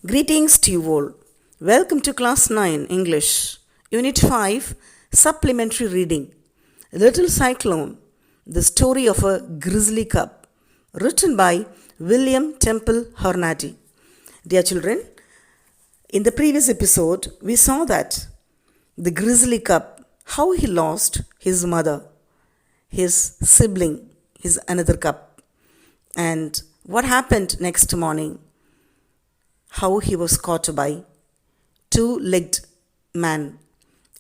Greetings to you all. Welcome to Class 9 English, Unit 5, Supplementary Reading. Little Cyclone, the story of a grizzly cub, written by William Temple Hornady. Dear children, in the previous episode, we saw that the grizzly cub, how he lost his mother, his sibling, his another cub, and what happened next morning. How he was caught by two-legged man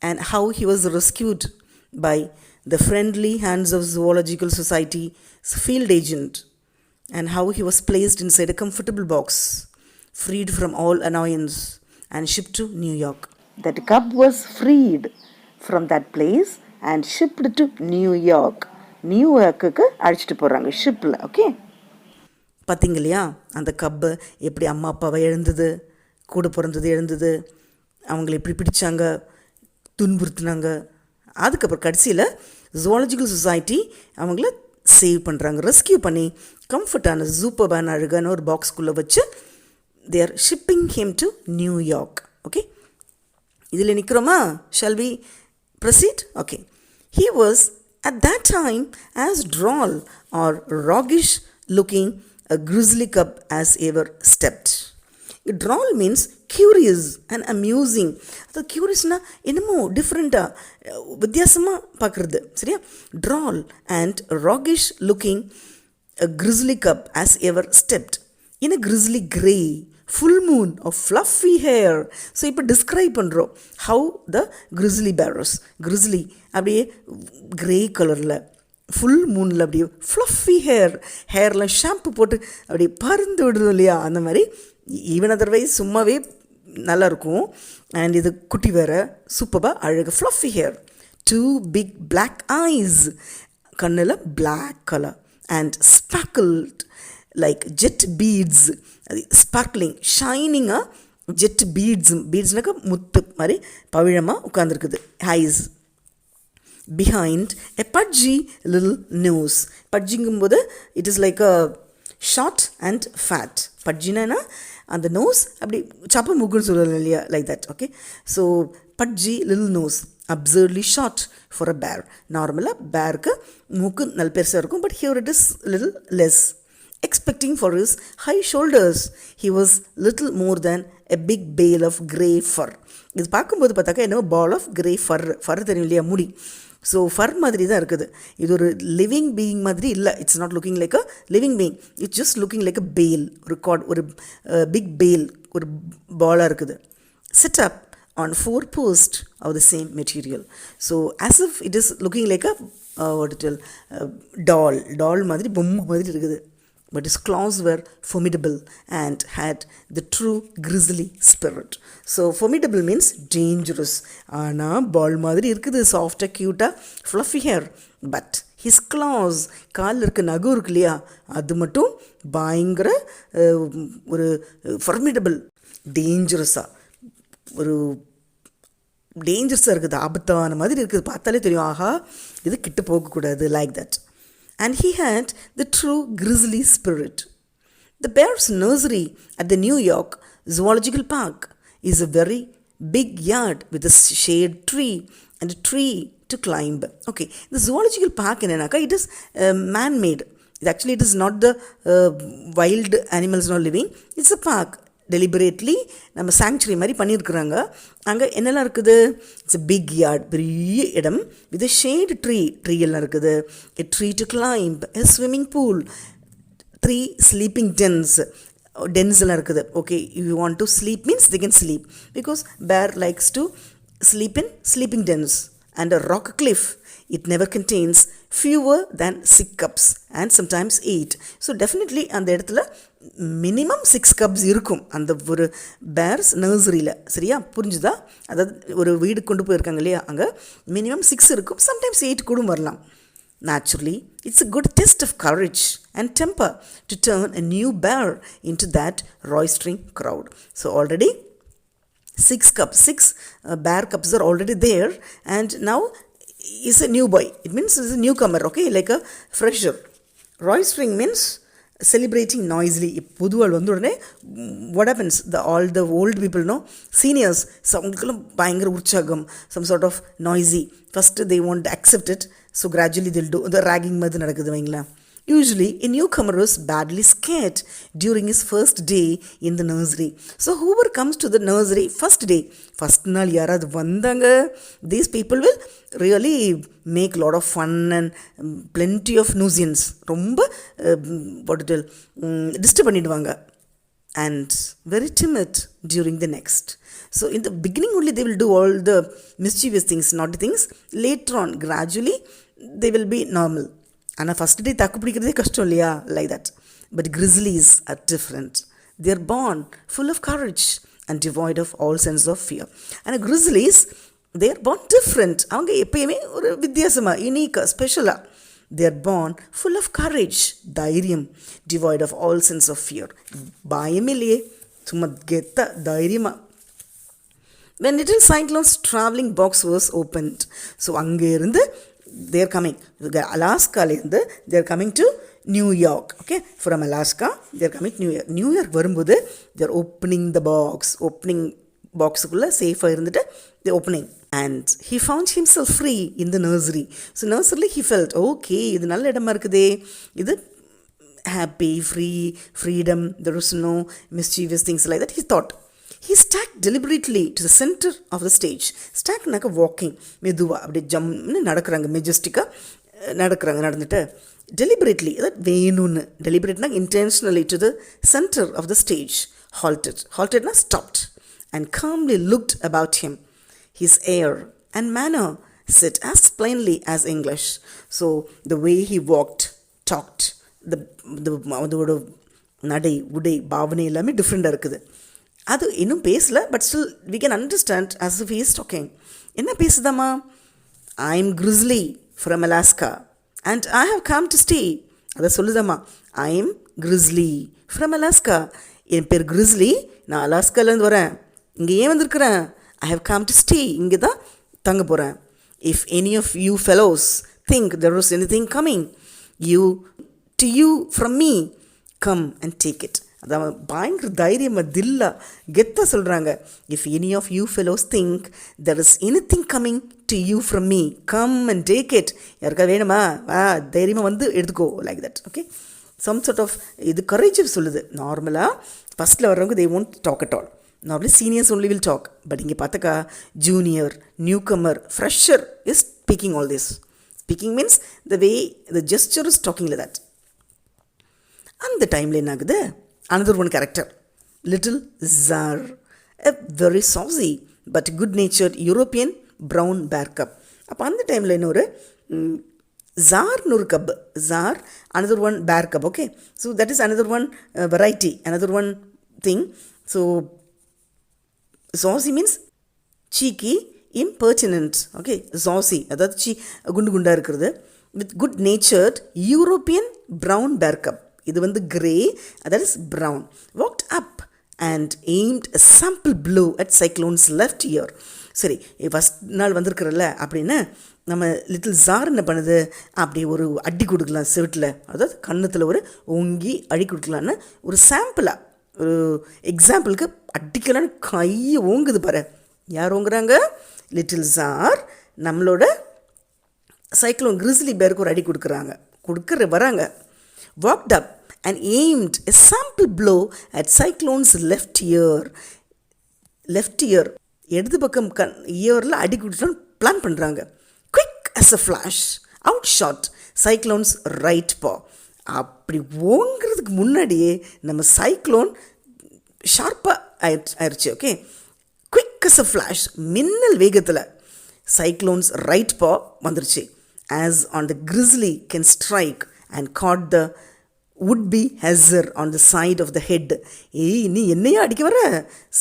and how he was rescued by the friendly hands of Zoological Society's field agent and how he was placed inside a comfortable box, freed from all annoyance and shipped to New York. That cub was freed from that place and shipped to New York. New York-க்கு அழைச்சிட்டு போறாங்க ஷிப்ல. Okay, பார்த்தீங்க இல்லையா அந்த cup எப்படி அம்மா அப்பாவை எழுந்தது, கூட பிறந்தது எழுந்தது, அவங்கள எப்படி பிடிச்சாங்க, துன்புறுத்தினாங்க. அதுக்கப்புறம் கடைசியில் ஜுவாலஜிக்கல் சொசைட்டி அவங்கள சேவ் பண்ணுறாங்க, ரெஸ்கியூ பண்ணி கம்ஃபர்டான சூப்பர்பான அழகான ஒரு பாக்ஸ்குள்ளே வச்சு they are shipping him to New York. Okay, இதில் நிற்கிறோமா? Shall we proceed? Okay, he was at that time as droll or roguish looking a grizzly cub as ever stepped. Droll means curious and amusing. அது curiousனா என்னமோ டிஃப்ரெண்ட்டாக வித்தியாசமாக பார்க்குறது, சரியா? Droll and roguish looking a grizzly cub as ever stepped in a grizzly grey full moon of fluffy hair. So இப்போ describe பண்ணுறோம் how the grizzly bears. grizzly அப்படியே grey கலரில் ஃபுல் மூனில் அப்படியே ஃப்ளஃபி ஹேரில் ஷாம்பு போட்டு அப்படியே பருந்து விடுறோம் இல்லையா, அந்த மாதிரி. ஈவன் அதர்வைஸ் சும்மாவே நல்லாயிருக்கும். அண்ட் இது குட்டி வேறு சூப்பராக அழகு fluffy hair, two big black eyes, கண்ணில் black colour and sparkled like jet beads, அது ஸ்பார்க்லிங் ஷைனிங்காக ஜெட் பீட்ஸ்னாக்கா முத்து மாதிரி பவிழமாக உட்காந்துருக்குது eyes. Behind a pudgy little nose. பட்ஜிங்கும்போது it is like a short and fat. பட்ஜினா அந்த நோஸ் அப்படி சப்ப மூக்குன்னு சொல்லலாம் இல்லையா, like that. Okay, so pudgy little nose, absurdly short for a bear. நார்மலாக பேருக்கு மூக்கு நல்ல பெருசாக இருக்கும், but here it is little less. Expecting for his high shoulders, he was little more than a big bale of grey fur. இது பார்க்கும்போது பார்த்தாக்கா என்ன பால் ஆஃப் கிரே ஃபர் தெரியும் இல்லையா, முடி. ஸோ ஃபர் மாதிரி தான் இருக்குது. இது ஒரு லிவிங் பீயிங் மாதிரி இல்லை. It's not looking like a living being, it's just looking like அ பேல், ஒரு பிக் பேல், ஒரு பாலாக இருக்குது. Set up on 4 posts of the same material. So as if it is looking like a doll மாதிரி பொம்மை மாதிரி இருக்குது. But his claws were formidable and had the true grizzly spirit. So formidable means dangerous. ஆனால் பால் மாதிரி இருக்குது, சாஃப்டாக க்யூட்டாக fluffy hair. But his claws, காலில் இருக்க நகம் இருக்கு இல்லையா, அது மட்டும் பயங்கர ஒரு ஃபார்மிடபிள், டேஞ்சரஸாக, ஒரு டேஞ்சரஸாக இருக்குது, ஆபத்தான மாதிரி இருக்குது. பார்த்தாலே தெரியும், ஆஹா இது கிட்ட போகக்கூடாது, like that. And he had the true grizzly spirit. The bear's nursery at the New York Zoological Park is a very big yard with a shade tree and a tree to climb. Okay, the zoological park in Anaka, it is man-made. Actually, it is not the wild animals not living. It's a park. Deliberately நம்ம sanctuary மாதிரி பண்ணியிருக்கிறாங்க. அங்கே என்னெல்லாம் இருக்குது? It's a big yard, பெரிய இடம், with shade tree எல்லாம் இருக்குது. A tree to climb, a swimming pool, 3 sleeping dens எல்லாம் இருக்குது. Okay, you want to sleep means they can sleep, because bear likes to sleep in sleeping dens. And a rock cliff, it never contains fewer than 6 cups and sometimes 8. So definitely அந்த இடத்துல minimum 6 cups இருக்கும் அந்த ஒரு purse நர்சரியில். சரியா, புரிஞ்சுதா? அதாவது ஒரு வீடு கொண்டு போயிருக்காங்க இல்லையா, அங்கே மினிமம் 6 இருக்கும், சம்டைம்ஸ் 8 கூட வரலாம். Naturally, it's a good test of courage and temper to turn a new bear into that roistering crowd. So already 6 bear cups are already there, and now is a new boy. It means is a newcomer, okay, like a fresher. Roistering means celebrating noisily. புதுவாள் வந்த உடனே what happens, all the old people know, seniors, அவங்களுக்கெல்லாம் பயங்கர உற்சாகம், some sort of noisy. First they won't accept it, so gradually they'll do the ragging மாதிரி நடக்குது வைங்களா. Usually, a newcomer was badly scared during his first day in the nursery. So, whoever comes to the nursery first day, first naal yarad vandanga, these people will really make a lot of fun and plenty of nuisance. Romba, what it will, disturb panniduvanga. And very timid during the next. So, in the beginning only they will do all the mischievous things, naughty things. Later on, gradually, they will be normal. ஆனால் first day தாக்கு பிடிக்கிறதே கஷ்டம் இல்லையா, like that. But grizzlies are different. They are born full of courage and devoid of all sense of fear. ஆனால் grizzlies they are born different. அவங்க எப்பயுமே ஒரு வித்தியாசமாக, யூனிக்காக, ஸ்பெஷலாக. They are born full of courage, தைரியம், devoid of all sense of fear. பயமே இல்லையே, சும்மா கெத்த தைரியமாக. When Little Cyclone's traveling box was opened, so அங்கே இருந்து they are coming, அலாஸ்காலேருந்து they are coming to New York. Okay, from Alaska they are coming to New York. New York வரும்போது they are opening the opening boxக்குள்ளே சேஃபாக இருந்துட்டு they opening, and he found himself free in the nursery. So nursery he felt okay, இது நல்ல இடமா இருக்குதே, இது happy, freedom, there was no mischievous things like that, he thought. He stacked deliberately to the center of the stage. Stackனாக்க walking, மெதுவாக அப்படி ஜம்னு நடக்கிறாங்க, மெஜஸ்டிக்காக நடந்துட்டு deliberately, that வேணும்னு, deliberately intentionally to the center of the stage, haltedனா stopped, and calmly looked about him. His air and manner said as plainly as English. So the way he walked, talked, அதோட நடை உடை பாவனை எல்லாமே டிஃப்ரெண்டாக இருக்குது. அது இன்னும் பேசலை, but still we can understand as if he is talking. என்ன பேசுதாம்மா? I am grizzly from Alaska and I have come to stay. அதை சொல்லுதாம்மா, I am grizzly from Alaska, என் பேர் கிரிஸ்லி, நான் அலாஸ்காலேருந்து வரேன், இங்கே ஏன் வந்திருக்கிறேன்? I have come to stay, இங்கே தான் தங்க போகிறேன். If any of you fellows think there was anything coming to you from me, come and take it. அதான் பயங்கர தைரியமாக தில்லா கெத்தாக சொல்கிறாங்க. If any of you fellows think there is anything coming to you from me, come and take it. யாருக்காவது வேணுமா, தைரியமாக வந்து எடுத்துக்கோ, like that. Okay, some sort of இது கரேஜ் சொல்லுது. நார்மலாக ஃபஸ்ட்டில் வர்றவங்க they won't talk at all. Normally seniors only will talk. But இங்கே பார்த்தாக்கா junior, newcomer, fresher is speaking all this. Speaking means the way the jester is talking like that. அந்த டைமில் என்ன ஆகுது, another one character, Little Tsar, a very saucy but good-natured European brown bear cub. அப்போ அந்த டைமில் இன்னொரு ஜார்னு ஒரு cub, jar, another one bear cub. Okay, so that is another one variety, another one thing. So saucy means cheeky, impertinent. Okay, saucy அதாவது குண்டு குண்டாக இருக்கிறது. with good-natured European brown bear cub. இது வந்து grey, that is brown. Walked up and aimed a sample blow at Cyclone's left ear. சரி, first நாள் வந்திருக்கிறல்ல அப்படின்னு நம்ம லிட்டில் ஜார் என்ன பண்ணுது, அப்படி ஒரு அடி கொடுக்கலாம் செவிட்டில், அதாவது கன்னத்தில் ஒரு ஓங்கி அடி கொடுக்கலான்னு ஒரு சாம்பிளாக, ஒரு எக்ஸாம்பிளுக்கு அடிக்கலான்னு கையை ஓங்குது பாரு. யார் ஓங்குறாங்க? லிட்டில் ஜார் நம்மளோட சைக்ளோன் கிரிஸ்லி பேருக்கு ஒரு அடி வராங்க. Walked up and aimed a sample blow at Cyclone's left ear. இடது பக்கம் இயரில் அடி கொடுத்துட்டு பிளான் பண்ணுறாங்க. Quick as a flash, outshot Cyclone's right paw. அப்படி ஓங்கிறதுக்கு முன்னாடியே நம்ம சைக்ளோன் ஷார்ப்பாக ஆயிடுச்சு. Okay, quick as a flash, மின்னல் வேகத்தில் சைக்ளோன்ஸ் ரைட் பா வந்துருச்சு. as on the grizzly can strike and caught the would-be hazard on the side of the head. நீ என்னையா அடிக்க வர,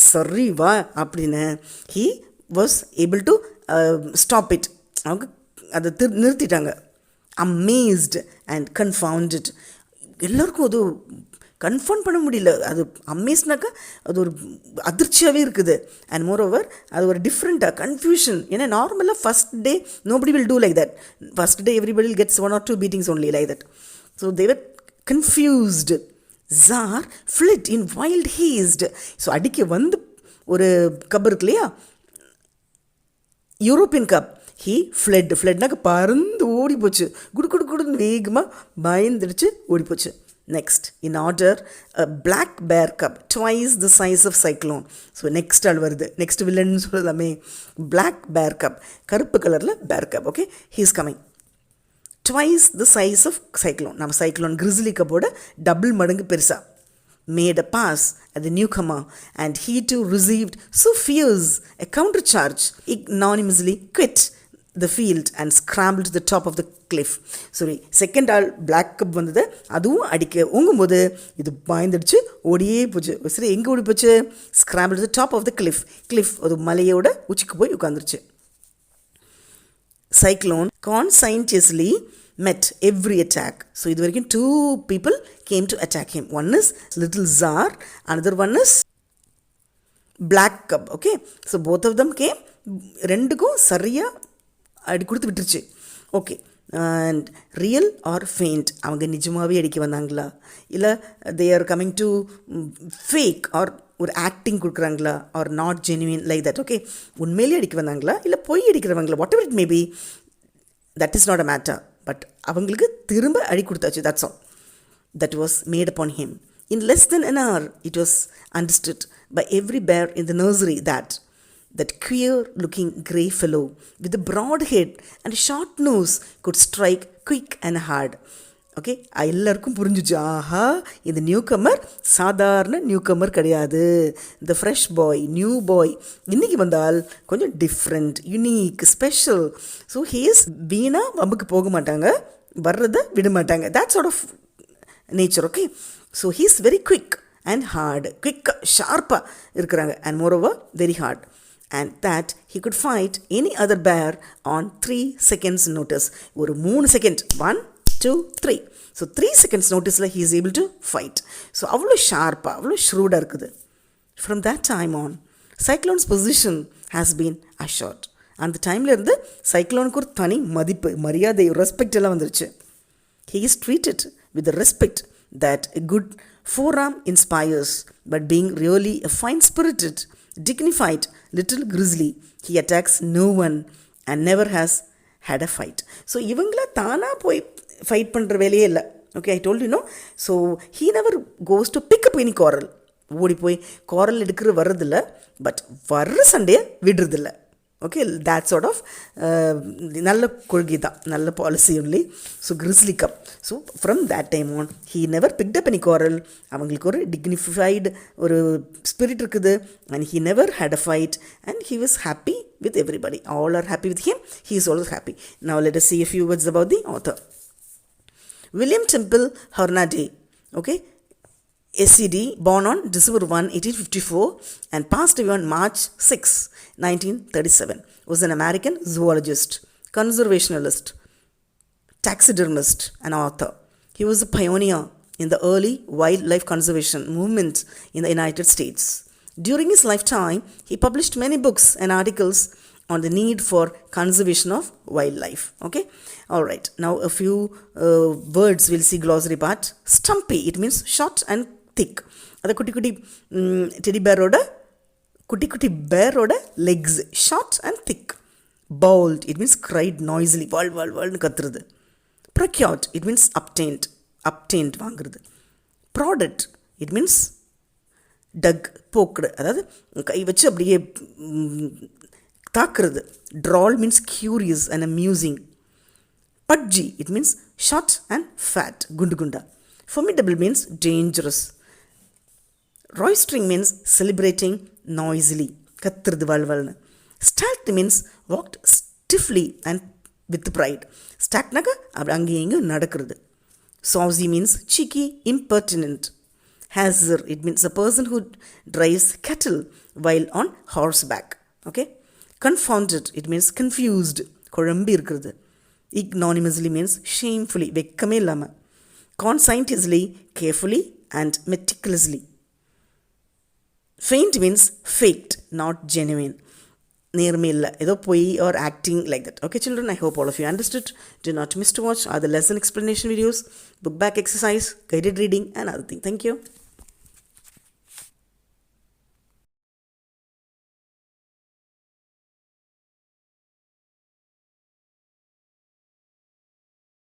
சரி வா அப்படின்னு he was able to stop it. அவங்க அதை நிறுத்திட்டாங்க. amazed and confounded. எல்லோருக்கும் அது கன்ஃபார்ம் பண்ண முடியல. அது அமேஸ்னாக்கா அது ஒரு அதிர்ச்சியாகவே இருக்குது. அண்ட் மோர் ஓவர் அது ஒரு டிஃப்ரெண்ட்டாக கன்ஃபியூஷன். ஏன்னா நார்மலாக first day nobody will do like that. First day everybody gets 1 or 2 beatings only like that. So they were confused. Tsar fled in wild haste. So அடிக்க வந்து ஒரு கப் இருக்கு இல்லையா, யூரோப்பியன் கப். ஹீ ஃப்ளட்னாக்க பறந்து ஓடி போச்சு, குடு குடு குடுன்னு வேகமாக பயந்துடுச்சு ஓடி போச்சு. Next in order black bear cub twice the size of Cyclone. So next ஆள் வருது, நெக்ஸ்ட் வில்லன் சொல்லலாமே. பிளாக் பேர் கப், கருப்பு கலரில் bear cub. Okay, he is coming. Twice the size of Cyclone. நம்ம சைக்ளோன் கிரிஸ்லி கப்போட double மடங்கு பெருசாக. Made a pass at the newcomer, and he too received so fierce a countercharge, ignominiously quit the field and scrambled to the top of the cliff. Sorry, second ஆள் black cup வந்தது, அதுவும் அடிக்க ஓங்கும்போது இது பாய்ந்துடுச்சு, ஓடியே போச்சு. சரி, எங்கே ஓடி போச்சு? scrambled to the top of the cliff, அது மலையோட உச்சிக்கு போய் உட்காந்துருச்சு. Cyclone conscientiously met every attack. So இது வரைக்கும் 2 people came to attack him. One is little Tsar, another one is black cub. Okay, so both of them came. ரெண்டுக்கும் சரியாக அடி கொடுத்து விட்டுருச்சு. Okay, and real or feint, அவங்க நிஜமாகவே அடிக்க வந்தாங்களா, இல்லை they are coming to fake or ஒரு ஆக்டிங் கொடுக்குறாங்களா, or not genuine like that. Okay, உண்மையிலே அடிக்க வந்தாங்களா இல்லை பொய் அடிக்கிறவங்களா, whatever it may be, that is not a matter. But அவங்களுக்கு திரும்ப அடி கொடுத்தாச்சு, that's all. That was made upon him. In less than an hour, it was understood by every bear in the nursery that queer-looking grey fellow with a broad head and a short nose could strike quick and hard. Okay, எல்லாருக்கும் புரிஞ்சிச்சு, ஆஹா இந்த newcomer சாதாரண newcomer கிடையாது, இந்த fresh boy, new boy இன்றைக்கி வந்தால் கொஞ்சம் different, unique, special. So he is வீணா வம்புக்கு போக மாட்டாங்க, வர்றதை விட மாட்டாங்க, that sort of nature. Okay, so he is very quick and hard, quick, sharp இருக்கிறாங்க, and moreover very hard, and that he could fight any other bear on 3 seconds notice. ஒரு 3 second, 1 2 3, so 3 seconds noticeல he is able to fight. so அவ்வளோ ஷார்ப்பாக, அவ்வளோ ஷ்ரூடாக இருக்குது. From that time on, Cyclone's position has been assured. அந்த டைமில் இருந்து சைக்ளோனுக்கு ஒரு தனி மதிப்பு, மரியாதை, ரெஸ்பெக்ட் எல்லாம் வந்துருச்சு. He is treated with the respect that a good forearm inspires, but being really a fine-spirited, dignified little grizzly, he attacks no one and never has had a fight. So இவங்கள தானா போய் fight பண்ணுற வேலையே இல்லை. Okay, I told you know. So he never goes to pick up any quarrel. ஓடி போய் quarrel எடுக்கிற வர்றதில்ல, பட் வர்ற சண்டையை விடுறதில்ல. ஓகே, that sort of நல்ல கொள்கை தான், நல்ல policy only. So grizzly cub, so from that time on he never picked up any quarrel. அவங்களுக்கு ஒரு டிக்னிஃபைடு ஒரு ஸ்பிரிட் இருக்குது, and he never had a fight, and he was happy with everybody. All are happy with him, he is also happy. Now let us see a few words about the author. William Temple Hornaday, okay, SCD, born on December 1, 1854 and passed away on March 6, 1937, was an American zoologist, conservationist, taxidermist, and author. He was a pioneer in the early wildlife conservation movement in the United States. During his lifetime, he published many books and articles on the need for conservation of wildlife. Okay, all right, now a few words we'll see. Glossary part. Stumpy, it means short and thick. அது குட்டி குட்டி teddy பேரோட குட்டி குட்டி பேரோட legs, short and thick. Bawled, it means cried noisily, வாழ்னு கத்துறது. Procured, it means obtained வாங்குறது. Prodded, it means dug, poked, அதாவது கை வச்சு அப்படியே தாக்குறது. Droll means curious and amusing. Podgy, it means short and fat, குண்டு குண்டா. Formidable means dangerous. Roistering means celebrating noisily, கத்துறது வாழ்னு. Stacked means walked stiffly and with pride. Stacknaga அப்படி அங்கேயும் இங்கேயும் நடக்கிறது. Saucy means cheeky, impertinent. Hazard, it means a person who drives cattle while on horseback. Okay. Confounded, it means confused, குழம்பி இருக்கிறது. Ignominiously means shamefully, வெக்கமே இல்லாமல். Conscientiously, carefully and meticulously. Feint means faked, not genuine. நேர்மை இல்லை, ஏதோ பொய் or acting like that. Okay children, I hope all of you understood. Do not miss to watch other lesson explanation videos, book back exercise, guided reading and other thing. Thank you.